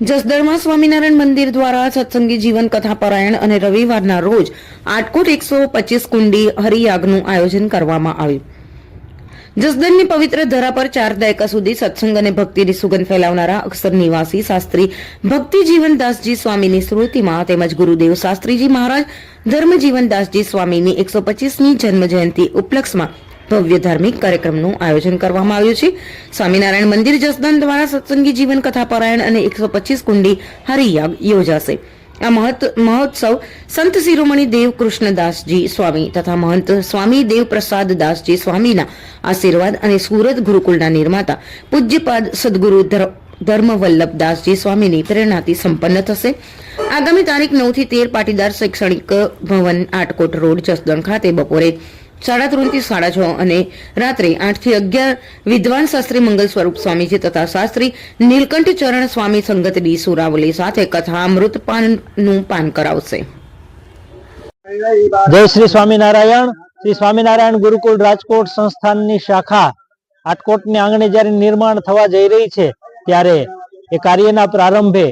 જસદણમાં સ્વામિનારાયણ મંદિર દ્વારા સત્સંગી જીવન કથા પરાયણ અને રવિવારના રોજ આટકોટ 125 કુંડી હરિયાગનું આયોજન કરવામાં આવ્યું. જસદણની પવિત્ર ધરા પર 4 દાયકા સુધી સત્સંગ અને ભક્તિની સુગંધ ફેલાવનારા અક્ષર નિવાસી શાસ્ત્રી ભક્તિજીવનદાસજી સ્વામીની સ્મૃતિમાં તેમજ ગુરુદેવ શાસ્ત્રીજી મહારાજ ધર્મજીવનદાસજી સ્વામીની 125મી જન્મ જયંતિ ઉપલક્ષમાં ભવ્ય ધાર્મિક કાર્યક્રમનું આયોજન કરવામાં આવ્યું છે. સ્વામિનારાયણ મંદિર જસદણ દ્વારા સત્સંગી જીવન કથા પરાયણ અને 125 કુંડી હરિયાગ યોજાશે. આ મહોત્સવ સંત શિરોમણી દેવ કૃષ્ણદાસજી સ્વામી તથા મહંત સ્વામી દેવ પ્રસાદ દાસજી સ્વામીના આશીર્વાદ અને સુરત ગુરુકુળના નિર્માતા પૂજ્યપાદ સદગુરુ ધર્મવલ્લભદાસજી સ્વામીની પ્રેરણાથી સંપન્ન થશે. આગામી તારીખ 9 થી 13 પાટીદાર શૈક્ષણિક ભવન આટકોટ રોડ જસદણ ખાતે બપોરે 3:30 થી 6:30 અને રાત્રે 8 થી 11 વિદ્વાન શાસ્ત્રી મંગલ સ્વરૂપ સ્વામીજી તથા શાસ્ત્રી નીલકંઠ ચરણ સ્વામી સંગત ડી સુરાવલી સાથે કથા અમૃત પાનનું પાન કરાવશે. જય શ્રી સ્વામિનારાયણ. શ્રી સ્વામિનારાયણ ગુરુકુળ રાજકોટ સંસ્થાનની શાખા આટકોટની આંગણે જ્યારે નિર્માણ થવા જઈ રહી છે ત્યારે એ કાર્યના પ્રારંભે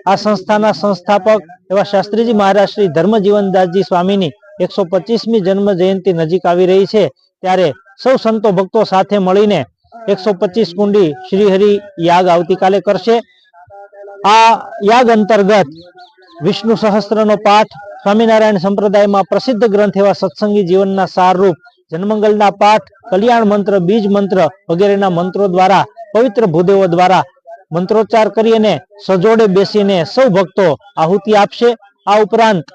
આ સંસ્થાના સંસ્થાપક એવા શાસ્ત્રીજી મહારાજ શ્રી ધર્મજીવનદાસજી સ્વામીની 125મી જન્મ જયંતિ નજીક આવી રહી છે ત્યારે સૌ સંતો ભક્તો સાથે મળીને 125 કુંડી શ્રીહરિ યાગ આવતીકાલે કરશે. આ યાગ અંતર્ગત વિષ્ણુ સહસ્ત્રનો પાઠ, સ્વામિનારાયણ સંપ્રદાયમાં પ્રસિદ્ધ ગ્રંથ એવા સત્સંગી જીવનના સારરૂપ, જન્મંગલના પાઠ, કલ્યાણ મંત્ર, બીજ મંત્ર વગેરેના મંત્રો દ્વારા પવિત્ર ભૂદેવો દ્વારા મંત્રોચ્ચાર કરીને સજોડે બેસીને સૌ ભક્તો આહુતિ આપશે. આ ઉપરાંત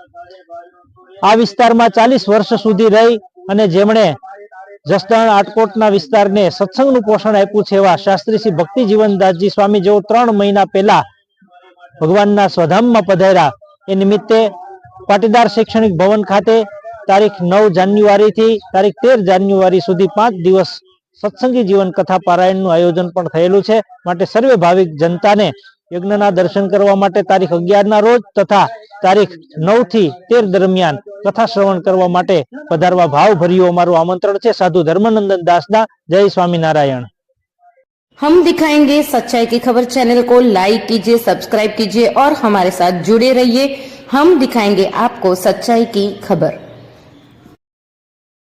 આ વિસ્તારમાં 40 વર્ષ સુધી રહી અને જેમણે જસદણ આટકોટના વિસ્તારને સત્સંગનું પોષણ આપ્યું છે એવા શાસ્ત્રી શ્રી ભક્તિજીવનદાસજી સ્વામી જેઓ 3 મહિના પહેલા ભગવાનના સ્વધામમાં પધાર્યા એ નિમિત્તે પાટીદાર શૈક્ષણિક ભવન ખાતે તારીખ 9 જાન્યુઆરીથી તારીખ 13 જાન્યુઆરી સુધી 5 દિવસ સત્સંગી જીવન કથા પારાયણનું આયોજન પણ થયેલું છે. માટે સર્વે ભાવિક જનતાને યજ્ઞના દર્શન કરવા માટે તારીખ 11ના રોજ તથા તારીખ 9 થી 13 દરમિયાન કથા શ્રવણ કરવા માટે પધારવા ભાવભર્યું અમારું આમંત્રણ છે. સાધુ ધર્મનંદન દાસના. જય સ્વામિનારાયણ. हम दिखाएंगे सच्चाई की खबर चैनल को लाइक कीजिए, सब्सक्राइब कीजिए और हमारे साथ जुड़े रहिए. हम दिखाएंगे आपको सच्चाई की खबर.